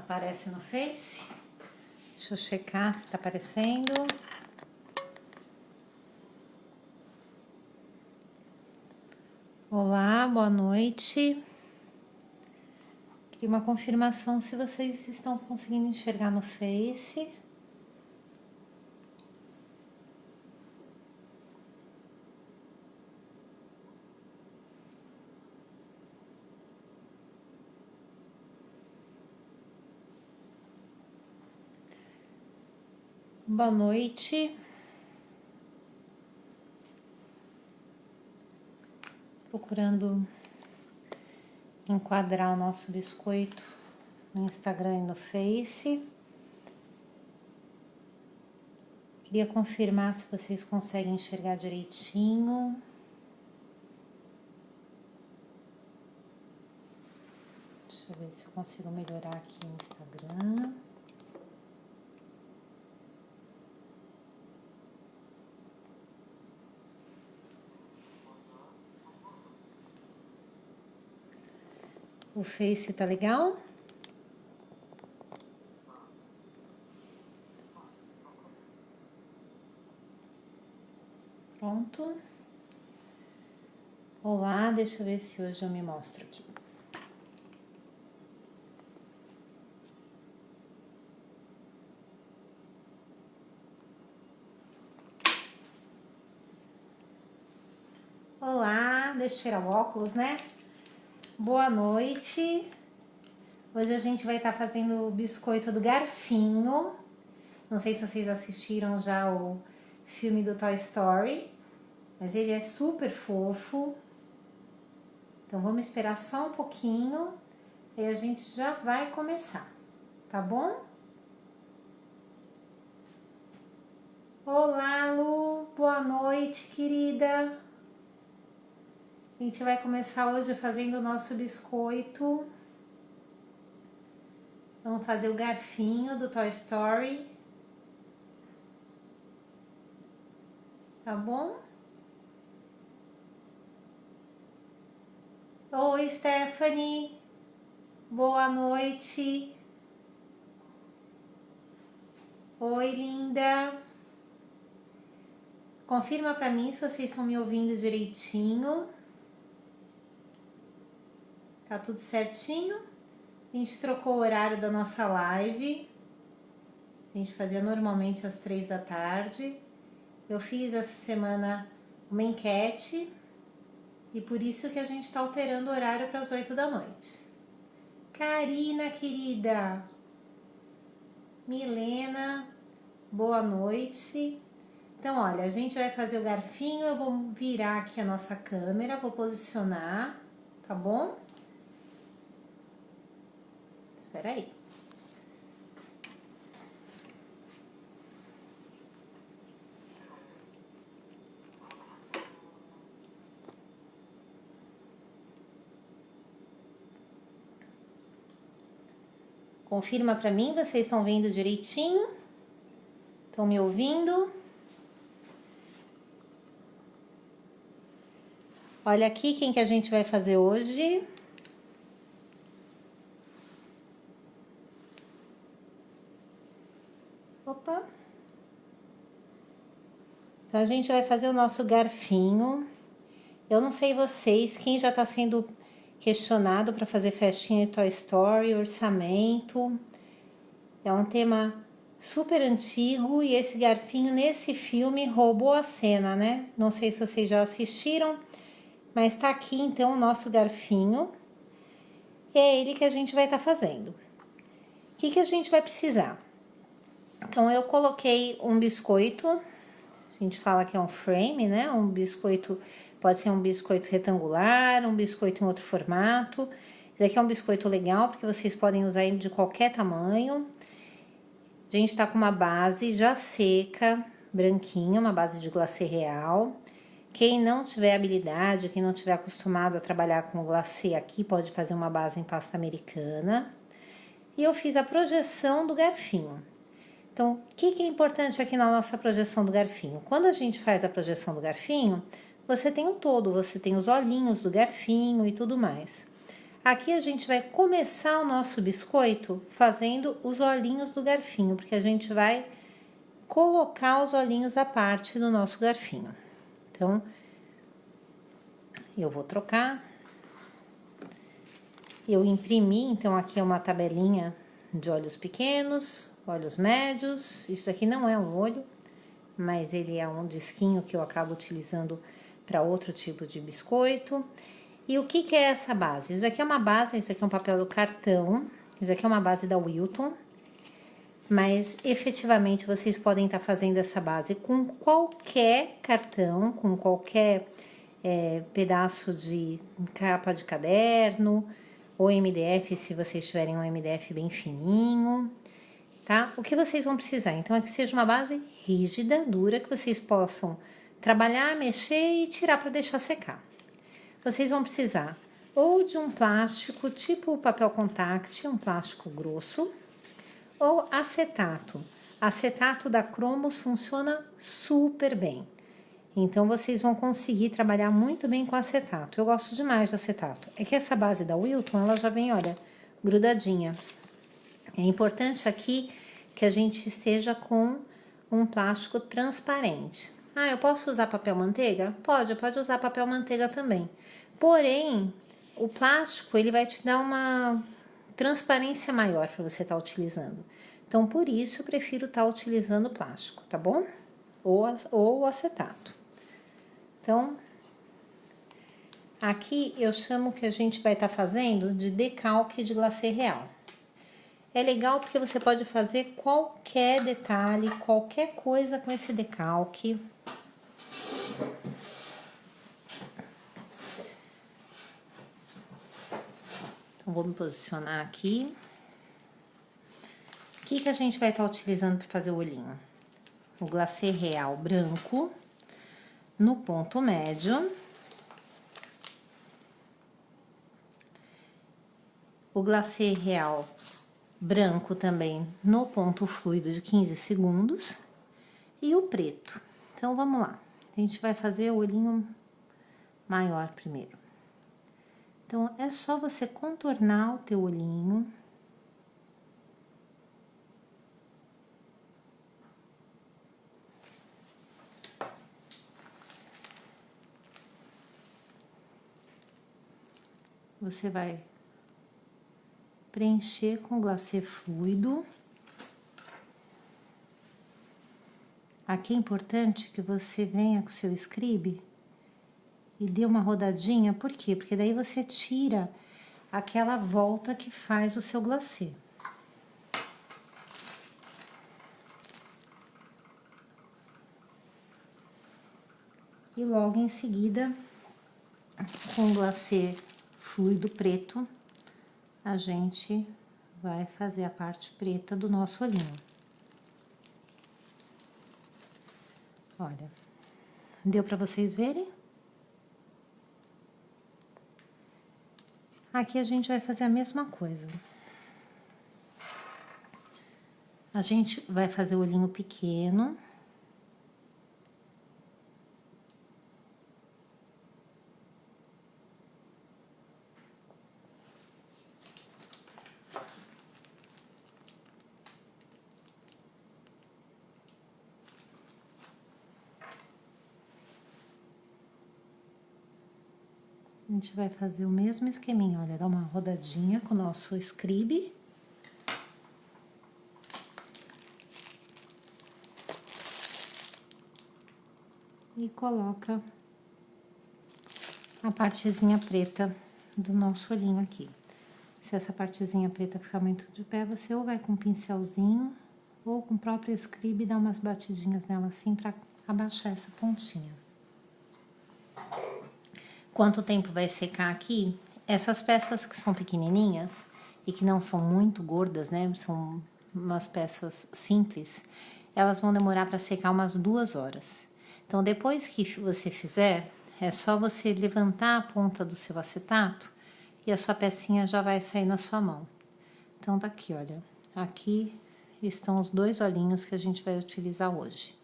Aparece no Face. Deixa eu checar se tá aparecendo. Olá, boa noite. Queria uma confirmação se vocês estão conseguindo enxergar no Face. Boa noite. Procurando enquadrar o nosso biscoito no Instagram e no Face. Queria confirmar se vocês conseguem enxergar direitinho. Deixa eu ver se eu consigo melhorar aqui no Instagram. O Face tá legal? Pronto. Olá, deixa eu ver se hoje eu me mostro aqui. Olá, deixa eu tirar o óculos, né? Boa noite. Hoje a gente vai estar fazendo o biscoito do garfinho. Não sei se vocês assistiram já o filme do Toy Story, mas ele é super fofo. Então vamos esperar só um pouquinho e a gente já vai começar, tá bom? Olá, Lu, boa noite, querida. A gente vai começar hoje fazendo o nosso biscoito. Vamos fazer o garfinho do Toy Story. Tá bom? Oi, Stephanie. Boa noite. Oi, linda. Confirma pra mim se vocês estão me ouvindo direitinho. Tá tudo certinho? A gente trocou o horário da nossa live. A gente fazia normalmente às 3 da tarde. Eu fiz essa semana uma enquete e por isso que a gente tá alterando o horário para as 8 da noite. Karina, querida. Milena, boa noite. Então, olha, a gente vai fazer o garfinho. Eu vou virar aqui a nossa câmera, vou posicionar, tá bom? Espera aí. Confirma pra mim, vocês estão vendo direitinho? Estão me ouvindo? Olha aqui quem que a gente vai fazer hoje. Opa! Então, a gente vai fazer o nosso garfinho. Eu não sei vocês, quem já tá sendo questionado para fazer festinha de Toy Story, orçamento. É um tema super antigo e esse garfinho nesse filme roubou a cena, né? Não sei se vocês já assistiram, mas tá aqui então o nosso garfinho. E é ele que a gente vai estar fazendo. O que a gente vai precisar? Então, eu coloquei um biscoito, a gente fala que é um frame, né? Um biscoito, pode ser um biscoito retangular, um biscoito em outro formato. Esse aqui é um biscoito legal, porque vocês podem usar ele de qualquer tamanho. A gente tá com uma base já seca, branquinha, uma base de glacê real. Quem não tiver habilidade, quem não tiver acostumado a trabalhar com glacê aqui, pode fazer uma base em pasta americana. E eu fiz a projeção do garfinho. Então, o que é importante aqui na nossa projeção do garfinho? Quando a gente faz a projeção do garfinho, você tem o todo, você tem os olhinhos do garfinho e tudo mais. Aqui a gente vai começar o nosso biscoito fazendo os olhinhos do garfinho, porque a gente vai colocar os olhinhos à parte do nosso garfinho. Então, eu vou trocar. Eu imprimi, então aqui é uma tabelinha de olhos pequenos, olhos médios. Isso aqui não é um olho, mas ele é um disquinho que eu acabo utilizando para outro tipo de biscoito. E o que é essa base? Isso aqui é uma base, isso aqui é um papel do cartão, isso aqui é uma base da Wilton, mas efetivamente vocês podem estar fazendo essa base com qualquer cartão, com qualquer pedaço de capa de caderno, ou MDF, se vocês tiverem um MDF bem fininho, tá? O que vocês vão precisar? Então, é que seja uma base rígida, dura, que vocês possam trabalhar, mexer e tirar para deixar secar. Vocês vão precisar ou de um plástico tipo papel contact, um plástico grosso, ou acetato. Acetato da Cromos funciona super bem. Então, vocês vão conseguir trabalhar muito bem com acetato. Eu gosto demais de acetato. É que essa base da Wilton, ela já vem, olha, grudadinha. É importante aqui que a gente esteja com um plástico transparente. Ah, eu posso usar papel manteiga? Pode usar papel manteiga também. Porém, o plástico, ele vai te dar uma transparência maior para você estar utilizando. Então, por isso, eu prefiro estar utilizando plástico, tá bom? Ou acetato. Então, aqui eu chamo que a gente vai estar fazendo de decalque de glacê real. É legal porque você pode fazer qualquer detalhe, qualquer coisa com esse decalque. Então, vou me posicionar aqui. O que a gente vai estar utilizando para fazer o olhinho? O glacê real branco no ponto médio. O glacê real branco também no ponto fluido de 15 segundos. E o preto. Então, vamos lá. A gente vai fazer o olhinho maior primeiro. Então, é só você contornar o teu olhinho. Você vai preencher com glacê fluido. Aqui é importante que você venha com o seu scribe e dê uma rodadinha, por quê? Porque daí você tira aquela volta que faz o seu glacê. E logo em seguida, com o glacê fluido preto, a gente vai fazer a parte preta do nosso olhinho. Olha, deu para vocês verem? Aqui a gente vai fazer a mesma coisa. A gente vai fazer o olhinho pequeno. A gente vai fazer o mesmo esqueminha, olha, dá uma rodadinha com o nosso scribe. E coloca a partezinha preta do nosso olhinho aqui. Se essa partezinha preta ficar muito de pé, você ou vai com um pincelzinho ou com o próprio scribe e dá umas batidinhas nela assim pra abaixar essa pontinha. Quanto tempo vai secar aqui? Essas peças que são pequenininhas e que não são muito gordas, né? São umas peças simples. Elas vão demorar para secar umas 2 horas. Então, depois que você fizer, é só você levantar a ponta do seu acetato e a sua pecinha já vai sair na sua mão. Então, tá aqui, olha. Aqui estão os 2 olhinhos que a gente vai utilizar hoje.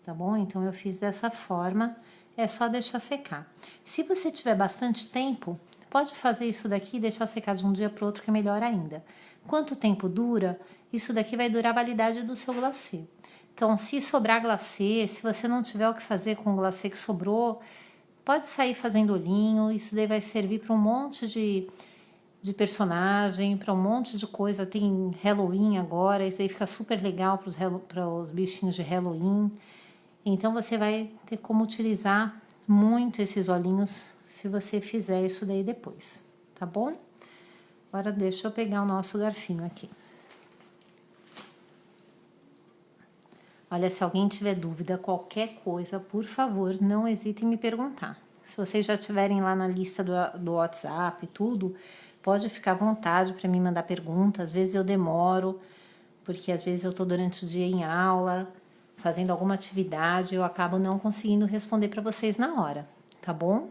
Tá bom? Então, eu fiz dessa forma. é só deixar secar. Se você tiver bastante tempo, pode fazer isso daqui e deixar secar de um dia para o outro, que é melhor ainda. Quanto tempo dura? Isso daqui vai durar a validade do seu glacê. Então, se sobrar glacê, se você não tiver o que fazer com o glacê que sobrou, pode sair fazendo olhinho. Isso daí vai servir para um monte de personagem, para um monte de coisa. Tem Halloween agora, isso aí fica super legal para os bichinhos de Halloween. Então, você vai ter como utilizar muito esses olhinhos se você fizer isso daí depois, tá bom? Agora, deixa eu pegar o nosso garfinho aqui. Olha, se alguém tiver dúvida, qualquer coisa, por favor, não hesitem em me perguntar. Se vocês já estiverem lá na lista do WhatsApp e tudo, pode ficar à vontade para me mandar perguntas. Às vezes eu demoro, porque às vezes eu tô durante o dia em aula, fazendo alguma atividade, eu acabo não conseguindo responder para vocês na hora, tá bom?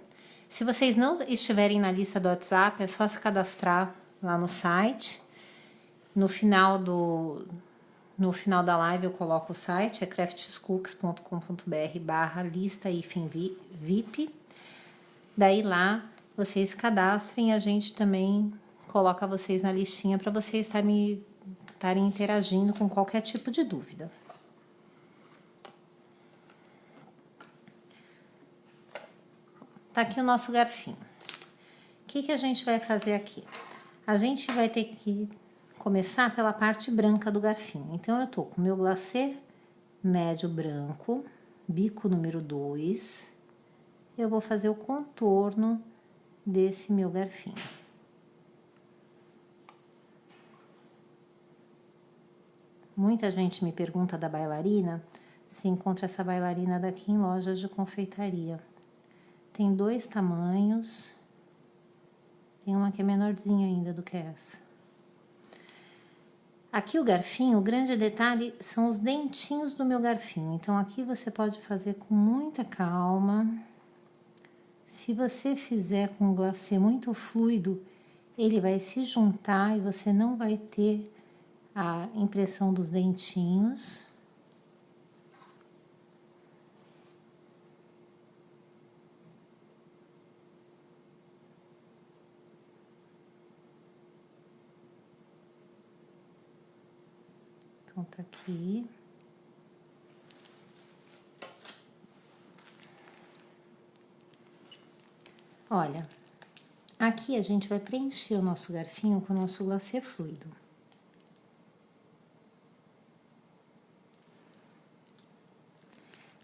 Se vocês não estiverem na lista do WhatsApp, é só se cadastrar lá no site. No final da live eu coloco o site, é craftscooks.com.br/lista-vip. Daí lá vocês cadastrem e a gente também coloca vocês na listinha para vocês estarem interagindo com qualquer tipo de dúvida. Tá aqui o nosso garfinho. O que a gente vai fazer aqui? A gente vai ter que começar pela parte branca do garfinho. Então, eu tô com o meu glacê médio branco, bico número 2. Eu vou fazer o contorno desse meu garfinho. Muita gente me pergunta da bailarina, se encontra essa bailarina daqui em lojas de confeitaria. Tem 2 tamanhos, tem uma que é menorzinha ainda do que essa. Aqui o garfinho, o grande detalhe são os dentinhos do meu garfinho. Então, aqui você pode fazer com muita calma. Se você fizer com um glacê muito fluido, ele vai se juntar e você não vai ter a impressão dos dentinhos. Então, tá aqui. Olha, aqui a gente vai preencher o nosso garfinho com o nosso glacê fluido.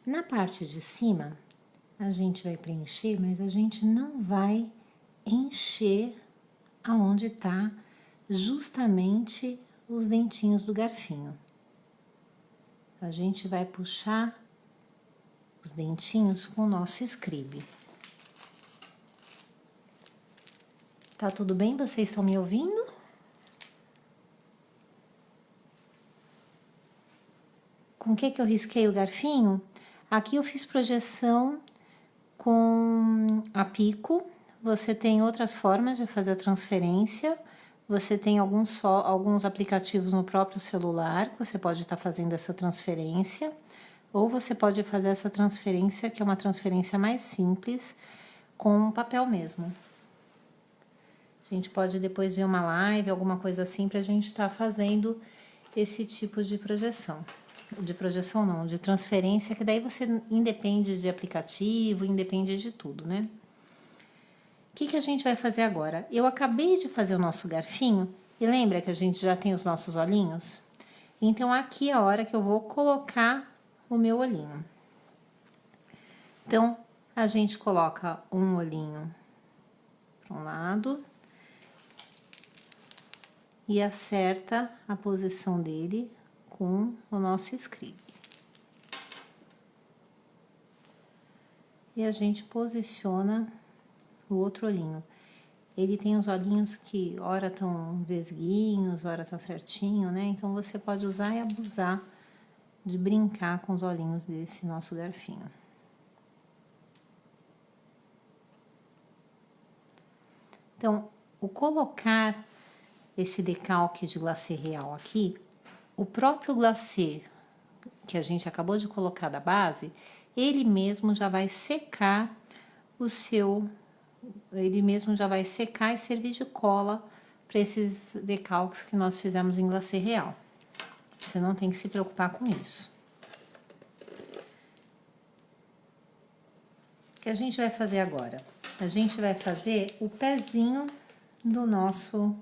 Na parte de cima, a gente vai preencher, mas a gente não vai encher aonde tá justamente os dentinhos do garfinho. A gente vai puxar os dentinhos com o nosso scribe. Tá tudo bem? Vocês estão me ouvindo? Com que eu risquei o garfinho? Aqui eu fiz projeção com a pico. Você tem outras formas de fazer a transferência. Você tem alguns aplicativos no próprio celular que você pode estar fazendo essa transferência. Ou você pode fazer essa transferência, que é uma transferência mais simples, com papel mesmo. A gente pode depois ver uma live, alguma coisa assim, pra gente estar fazendo esse tipo de projeção. De projeção não, de transferência, que daí você independe de aplicativo, independe de tudo, né? O que a gente vai fazer agora? Eu acabei de fazer o nosso garfinho, e lembra que a gente já tem os nossos olhinhos? Então, aqui é a hora que eu vou colocar o meu olhinho. Então, a gente coloca um olhinho para um lado e acerta a posição dele com o nosso scribe. E a gente posiciona o outro olhinho. Ele tem os olhinhos que ora estão vesguinhos, ora tá certinho, né? Então, você pode usar e abusar de brincar com os olhinhos desse nosso garfinho. Então, o colocar esse decalque de glacê real aqui, o próprio glacê que a gente acabou de colocar da base, ele mesmo já vai secar ele mesmo já vai secar e servir de cola para esses decalques que nós fizemos em glacê real. Você não tem que se preocupar com isso. O que a gente vai fazer agora? A gente vai fazer o pezinho do nosso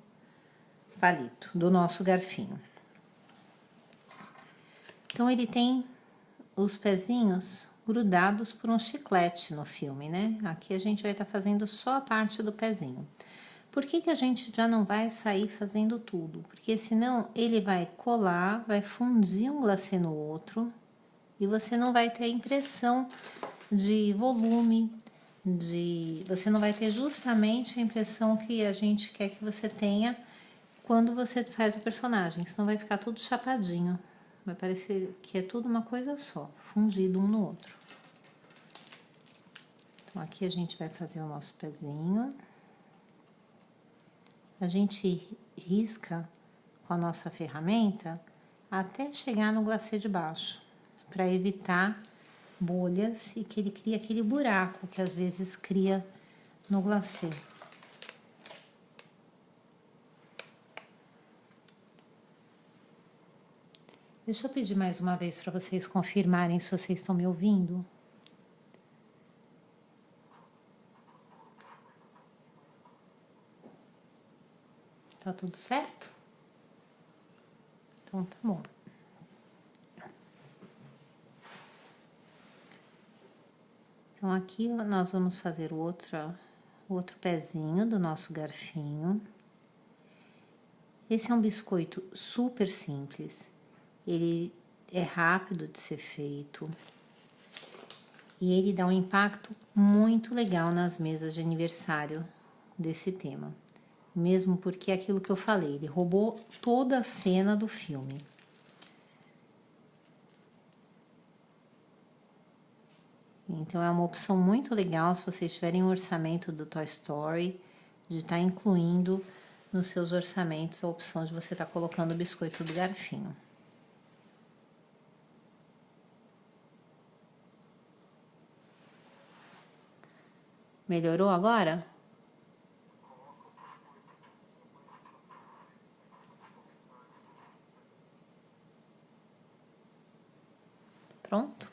palito, do nosso garfinho. Então, ele tem os pezinhos grudados por um chiclete no filme, né? Aqui a gente vai estar fazendo só a parte do pezinho. Por que a gente já não vai sair fazendo tudo? Porque senão ele vai colar, vai fundir um glacê no outro e você não vai ter a impressão de volume, você não vai ter justamente a impressão que a gente quer que você tenha quando você faz o personagem, senão vai ficar tudo chapadinho. Vai parecer que é tudo uma coisa só, fundido um no outro. Então, aqui a gente vai fazer o nosso pezinho. A gente risca com a nossa ferramenta até chegar no glacê de baixo, para evitar bolhas e que ele cria aquele buraco que às vezes cria no glacê. Deixa eu pedir mais uma vez para vocês confirmarem se vocês estão me ouvindo. Tá tudo certo? Então tá bom. Então aqui nós vamos fazer o outro pezinho do nosso garfinho. Esse é um biscoito super simples. Ele é rápido de ser feito e ele dá um impacto muito legal nas mesas de aniversário desse tema. Mesmo porque é aquilo que eu falei, ele roubou toda a cena do filme. Então é uma opção muito legal se vocês tiverem um orçamento do Toy Story, de estar incluindo nos seus orçamentos a opção de você estar colocando o biscoito do garfinho. Melhorou agora? Pronto?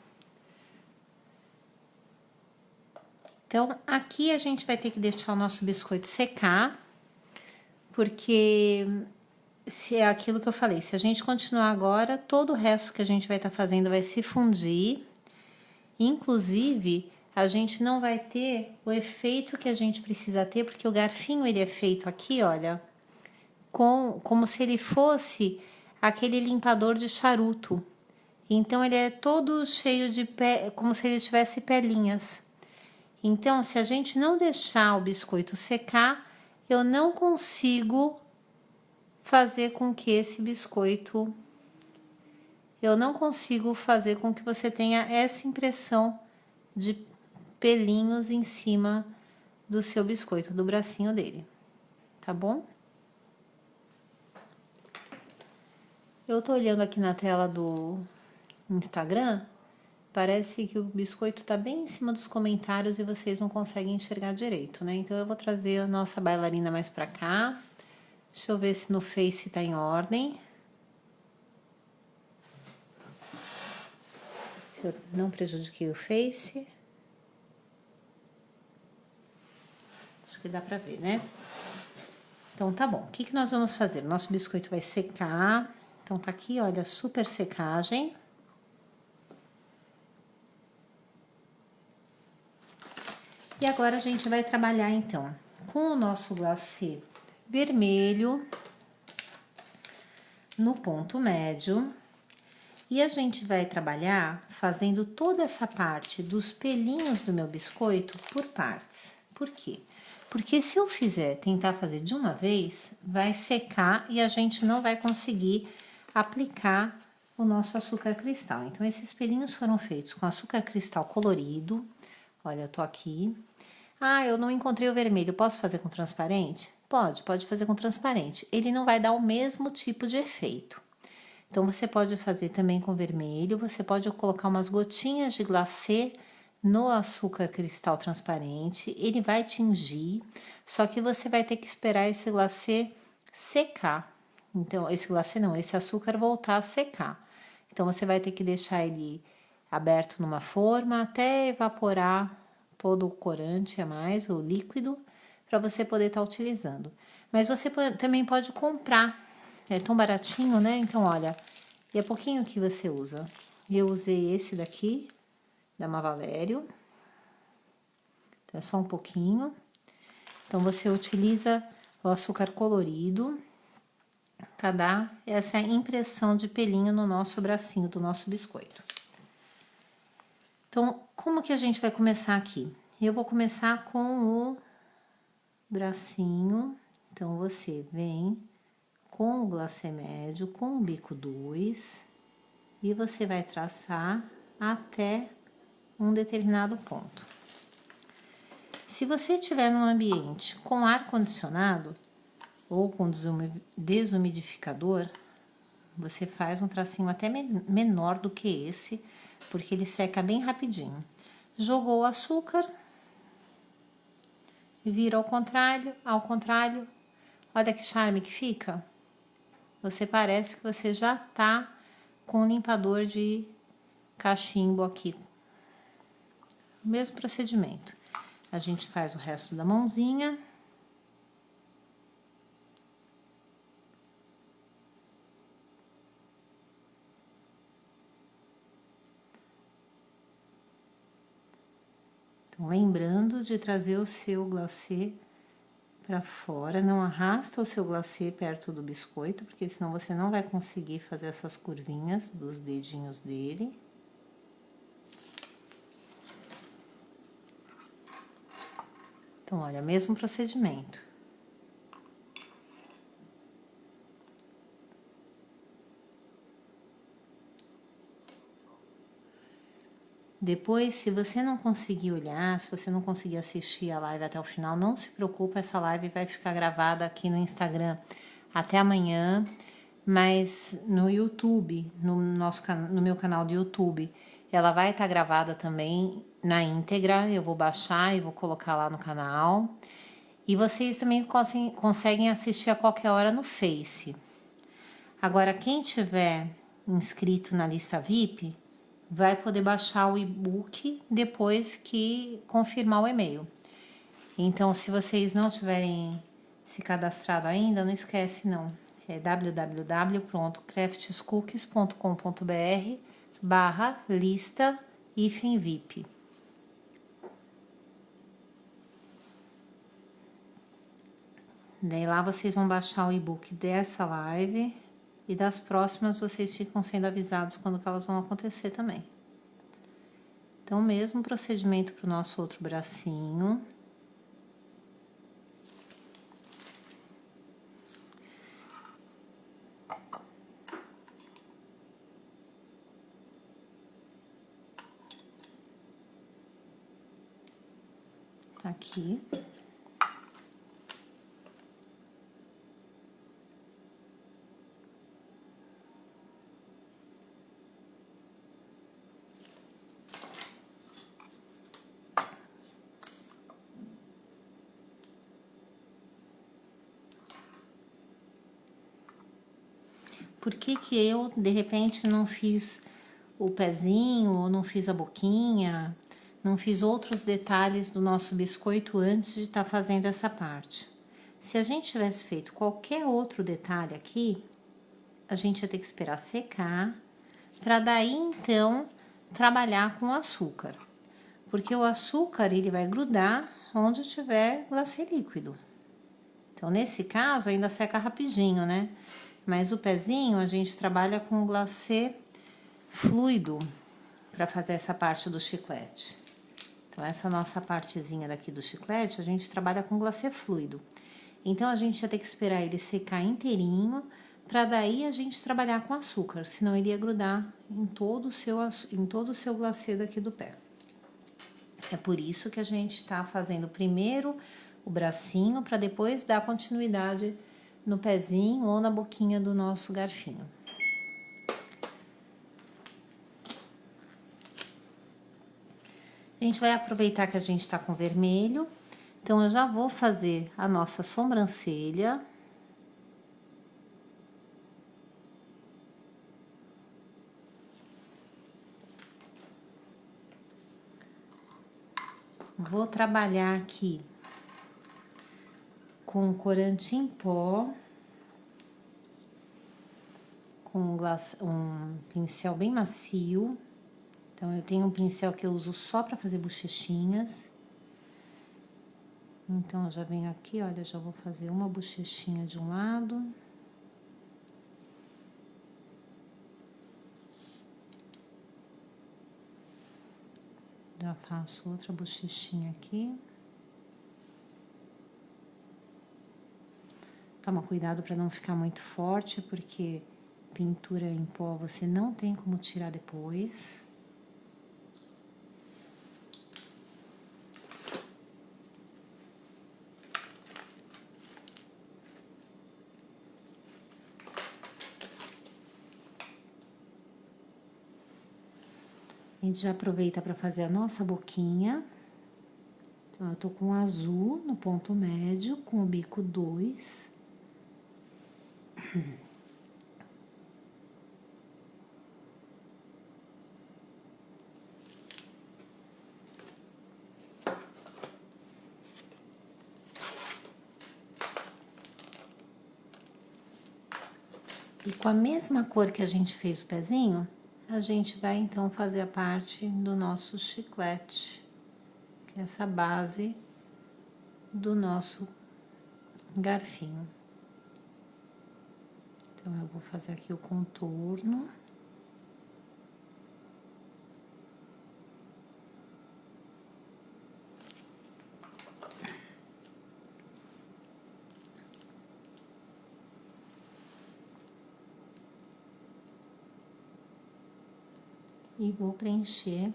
Então, aqui a gente vai ter que deixar o nosso biscoito secar, porque se é aquilo que eu falei, se a gente continuar agora, todo o resto que a gente vai estar fazendo vai se fundir, inclusive a gente não vai ter o efeito que a gente precisa ter, porque o garfinho ele é feito aqui, olha, como se ele fosse aquele limpador de charuto. Então ele é todo cheio de como se ele tivesse pelinhas. Então, se a gente não deixar o biscoito secar, eu não consigo fazer com que esse biscoito, eu não consigo fazer com que você tenha essa impressão de pelinhos em cima do seu biscoito, do bracinho dele, tá bom? Eu tô olhando aqui na tela do Instagram, parece que o biscoito tá bem em cima dos comentários e vocês não conseguem enxergar direito, né? Então eu vou trazer a nossa bailarina mais pra cá. Deixa eu ver se no Face tá em ordem. Se eu não prejudiquei o Face. Acho que dá pra ver, né? Então tá bom. O que nós vamos fazer? Nosso biscoito vai secar. Então tá aqui, olha, super secagem. E agora a gente vai trabalhar, então, com o nosso glacê vermelho no ponto médio. E a gente vai trabalhar fazendo toda essa parte dos pelinhos do meu biscoito por partes. Por quê? Porque se eu tentar fazer de uma vez, vai secar e a gente não vai conseguir aplicar o nosso açúcar cristal. Então, esses pelinhos foram feitos com açúcar cristal colorido. Olha, eu tô aqui. Ah, eu não encontrei o vermelho, posso fazer com transparente? Pode fazer com transparente. Ele não vai dar o mesmo tipo de efeito. Então, você pode fazer também com vermelho, você pode colocar umas gotinhas de glacê no açúcar cristal transparente, ele vai tingir, só que você vai ter que esperar esse glacê secar. Então, esse glacê não, esse açúcar voltar a secar. Então, você vai ter que deixar ele aberto numa forma até evaporar todo o corante a mais, o líquido, para você poder estar utilizando. Mas você também pode comprar, é tão baratinho, né? Então, olha, e é pouquinho que você usa. Eu usei esse daqui, da Mavalério, então é só um pouquinho. Então, você utiliza o açúcar colorido para dar essa impressão de pelinho no nosso bracinho do nosso biscoito. Então, como que a gente vai começar aqui? Eu vou começar com o bracinho. Então, você vem com o glacê médio, com o bico 2, e você vai traçar até um determinado ponto. Se você estiver num ambiente com ar-condicionado ou com desumidificador, você faz um tracinho até menor do que esse, porque ele seca bem rapidinho. Jogou o açúcar, vira ao contrário, olha que charme que fica. Você parece que você já tá com um limpador de cachimbo aqui. O mesmo procedimento. A gente faz o resto da mãozinha. Então, lembrando de trazer o seu glacê para fora, não arrasta o seu glacê perto do biscoito, porque senão você não vai conseguir fazer essas curvinhas dos dedinhos dele. Então, olha, mesmo procedimento. Depois, se você não conseguir olhar, se você não conseguir assistir a live até o final, não se preocupa, essa live vai ficar gravada aqui no Instagram até amanhã, mas no YouTube, no meu canal do YouTube, ela vai estar gravada também na íntegra. Eu vou baixar e vou colocar lá no canal. E vocês também conseguem assistir a qualquer hora no Face. Agora, quem tiver inscrito na lista VIP, vai poder baixar o e-book depois que confirmar o e-mail. Então, se vocês não tiverem se cadastrado ainda, não esquece não. É www.craftscookies.com.br/lista-VIP. Daí lá vocês vão baixar o e-book dessa live e das próximas vocês ficam sendo avisados quando que elas vão acontecer também. Então, mesmo procedimento para o nosso outro bracinho. Aqui. Por que que eu, de repente, não fiz o pezinho, ou não fiz a boquinha, não fiz outros detalhes do nosso biscoito antes de estar fazendo essa parte? Se a gente tivesse feito qualquer outro detalhe aqui, a gente ia ter que esperar secar, para daí, então, trabalhar com o açúcar. Porque o açúcar, ele vai grudar onde tiver glacê líquido. Então, nesse caso, ainda seca rapidinho, né? Mas o pezinho a gente trabalha com glacê fluido para fazer essa parte do chiclete. Então, essa nossa partezinha daqui do chiclete, a gente trabalha com glacê fluido. Então, a gente ia ter que esperar ele secar inteirinho, para daí a gente trabalhar com açúcar, senão ele ia grudar em todo o seu glacê daqui do pé. É por isso que a gente tá fazendo primeiro o bracinho, para depois dar continuidade no pezinho ou na boquinha do nosso garfinho. A gente vai aproveitar que a gente tá com vermelho. Então, eu já vou fazer a nossa sobrancelha. Vou trabalhar aqui com corante em pó, com um pincel bem macio. Então, eu tenho um pincel que eu uso só pra fazer bochechinhas. Então, eu já venho aqui, olha, já vou fazer uma bochechinha de um lado. Já faço outra bochechinha aqui. Toma cuidado para não ficar muito forte, porque pintura em pó você não tem como tirar depois. A gente já aproveita para fazer a nossa boquinha. Então, eu tô com azul no ponto médio, com o bico 2. E com a mesma cor que a gente fez o pezinho, a gente vai então fazer a parte do nosso chiclete, que é essa base do nosso garfinho. Então, eu vou fazer aqui o contorno. E vou preencher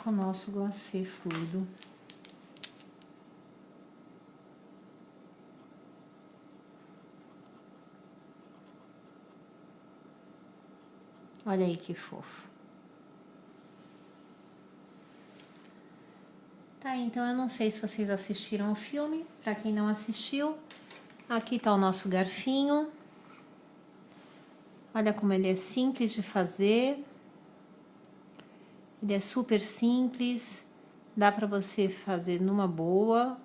com o nosso glacê fluido. Olha aí que fofo. Tá, então eu não sei se vocês assistiram o filme. Pra quem não assistiu, aqui tá o nosso garfinho. Olha como ele é simples de fazer. Ele é super simples, dá pra você fazer numa boa.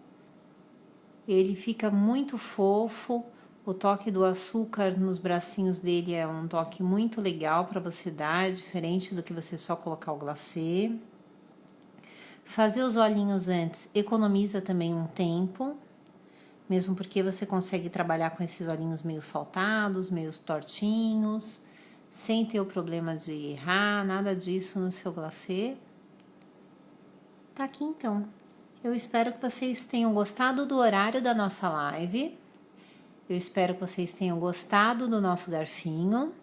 Ele fica muito fofo. O toque do açúcar nos bracinhos dele é um toque muito legal pra você dar, diferente do que você só colocar o glacê. Fazer os olhinhos antes economiza também um tempo, mesmo porque você consegue trabalhar com esses olhinhos meio saltados, meio tortinhos, sem ter o problema de errar, nada disso no seu glacê. Tá aqui então. Eu espero que vocês tenham gostado do horário da nossa live. Eu espero que vocês tenham gostado do nosso garfinho.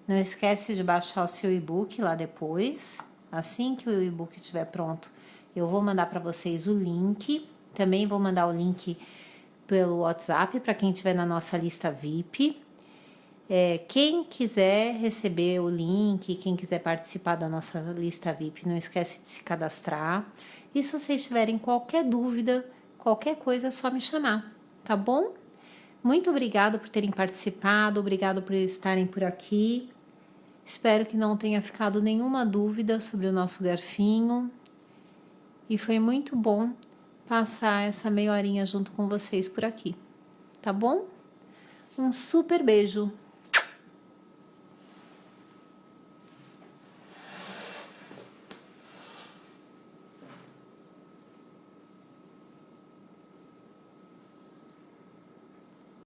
Não esquece de baixar o seu e-book lá depois. Assim que o e-book estiver pronto, eu vou mandar para vocês o link. Também vou mandar o link pelo WhatsApp para quem estiver na nossa lista VIP. Quem quiser receber o link, quem quiser participar da nossa lista VIP, não esquece de se cadastrar. E se vocês tiverem qualquer dúvida, qualquer coisa, é só me chamar, tá bom? Muito obrigado por terem participado, obrigado por estarem por aqui. Espero que não tenha ficado nenhuma dúvida sobre o nosso garfinho. E foi muito bom passar essa meia horinha junto com vocês por aqui, tá bom? Um super beijo!